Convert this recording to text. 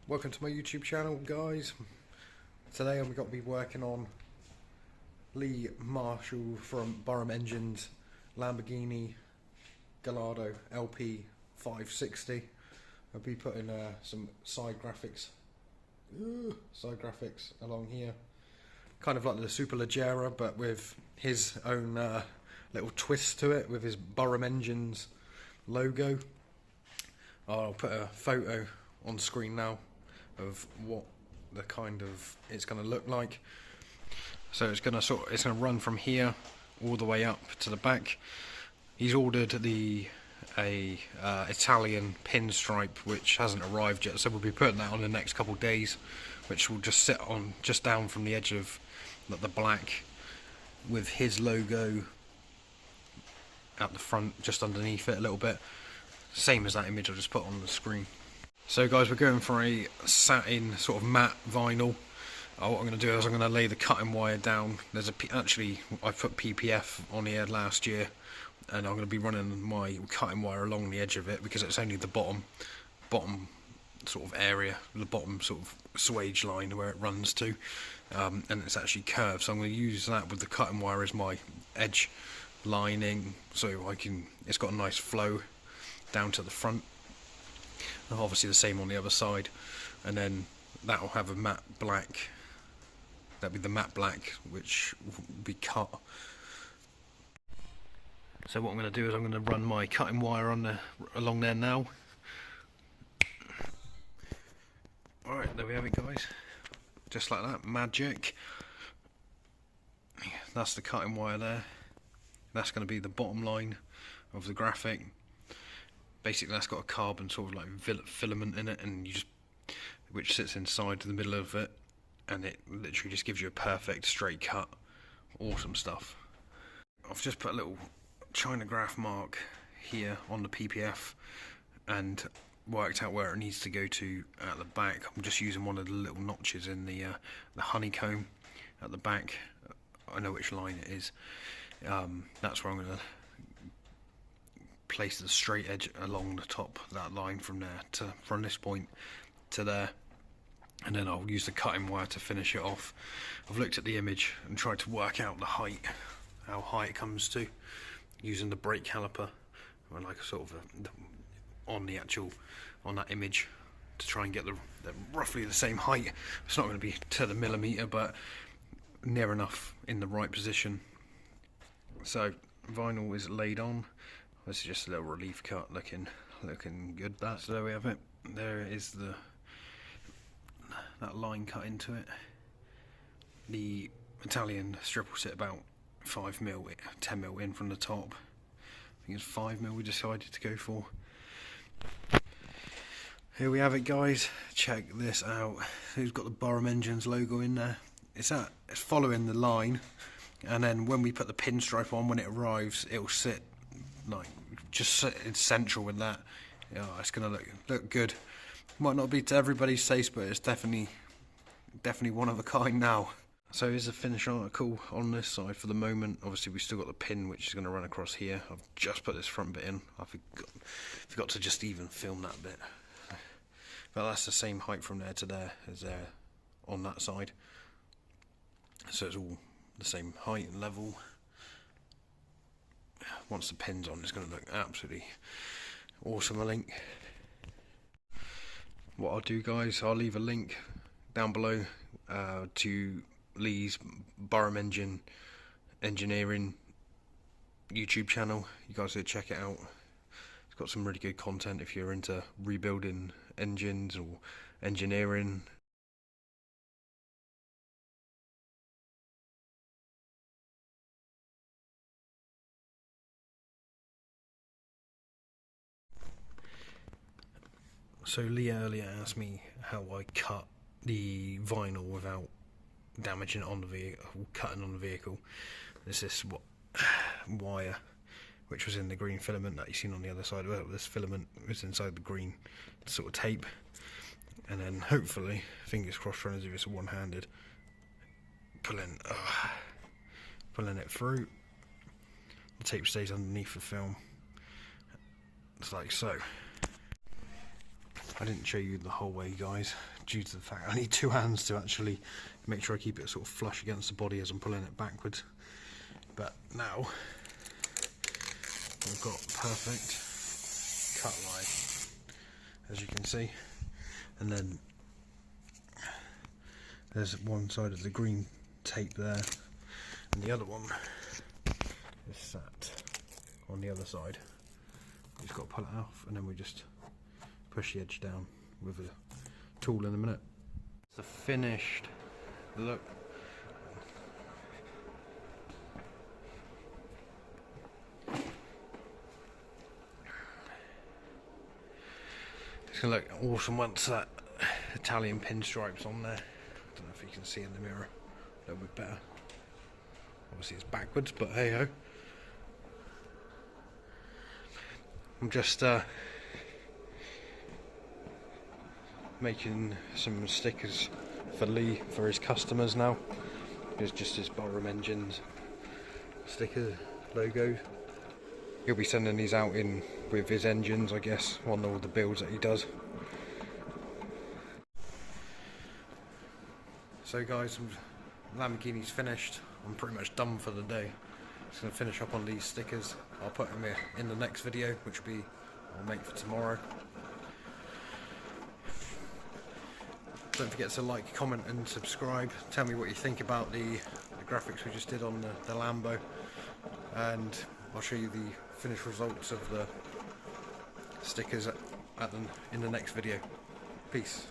Welcome to my YouTube channel, guys. Today I'm going to be working on Lee Marshall from Barum Engines Lamborghini Gallardo LP 560. I'll be putting some side graphics along here, kind of like the superleggera, but with his own little twist to it, with his Barum Engines logo. I'll put a photo on screen now of what the kind of it's going to look like. So it's going to run from here all the way up to the back. He's ordered a Italian pinstripe which hasn't arrived yet, so we'll be putting that on the next couple of days, which will just sit on just down from the edge of the black with his logo at the front, just underneath it a little bit, same as that image I just put on the screen. So guys, we're going for a satin sort of matte vinyl. What I'm going to do is I'm going to lay the cutting wire down. Actually, I put PPF on here last year, and I'm going to be running my cutting wire along the edge of it because it's only the bottom sort of area, the bottom sort of swage line where it runs to, and it's actually curved. So I'm going to use that with the cutting wire as my edge lining, so it's got a nice flow down to the front. And obviously the same on the other side, and then that will have a matte black. That'll be the matte black which will be cut. So what I'm going to do is I'm going to run my cutting wire along there now. Alright, there we have it, guys. Just like that, magic. That's the cutting wire there. That's going to be the bottom line of the graphic. Basically that's got a carbon sort of like filament in it, and which sits inside the middle of it, and it literally just gives you a perfect straight cut. Awesome stuff. I've just put a little China graph mark here on the PPF and worked out where it needs to go to at the back. I'm just using one of the little notches in the honeycomb at the back. I know which line it is. That's where I'm going to place the straight edge along the top of that line from this point to there, and then I'll use the cutting wire to finish it off. I've looked at the image and tried to work out the height, how high it comes to, using the brake caliper, or like a sort of on that image, to try and get the roughly the same height. It's not going to be to the millimeter, but near enough in the right position. So vinyl is laid on. This is just a little relief cut, looking good. So there we have it. There is that line cut into it. The Italian strip will sit about 5mm, 10mm in from the top. I think it's 5mm we decided to go for. Here we have it, guys. Check this out. It's got the Barum Engines logo in there. It's following the line, and then when we put the pinstripe on, when it arrives, it'll sit like just it's central with that. Yeah, it's gonna look good. Might not be to everybody's taste, but it's definitely one of a kind now. So here's the finished article on this side for the moment. Obviously we've still got the pin which is going to run across here. I've just put this front bit in. I forgot to just even film that bit, but that's the same height from there to there as there on that side, so it's all the same height and level. Once the pin's on, it's going to look absolutely awesome, I think. What I'll do, guys, I'll leave a link down below to Lee's Barum Engineering YouTube channel. You guys should check it out. It's got some really good content if you're into rebuilding engines or engineering. So Lee earlier asked me how I cut the vinyl without damaging it on the vehicle, cutting on the vehicle. There's this wire which was in the green filament that you've seen on the other side. Well, this filament was inside the green sort of tape, and then hopefully, fingers crossed, trying to do this one-handed, pulling it through. The tape stays underneath the film. It's like so. I didn't show you the whole way, guys. due to the fact I need two hands to actually make sure I keep it sort of flush against the body as I'm pulling it backwards. But now we've got perfect cut line, as you can see, and then there's one side of the green tape there, and the other one is sat on the other side. You just got to pull it off, and then we just push the edge down with a tool in a minute. It's a finished look. It's gonna look awesome once that Italian pinstripes on there. I don't know if you can see in the mirror a little bit better. Obviously it's backwards, but hey ho. I'm just making some stickers for Lee for his customers now. It's just his Barum Engines sticker logo. He'll be sending these out in with his engines, I guess, on all the builds that he does. So guys, Lamborghini's finished. I'm pretty much done for the day. Just going to finish up on these stickers. I'll put them in the next video, which will be I'll make for tomorrow. Don't forget to like, comment and subscribe. Tell me what you think about the graphics we just did on the Lambo, and I'll show you the finished results of the stickers in the next video. Peace.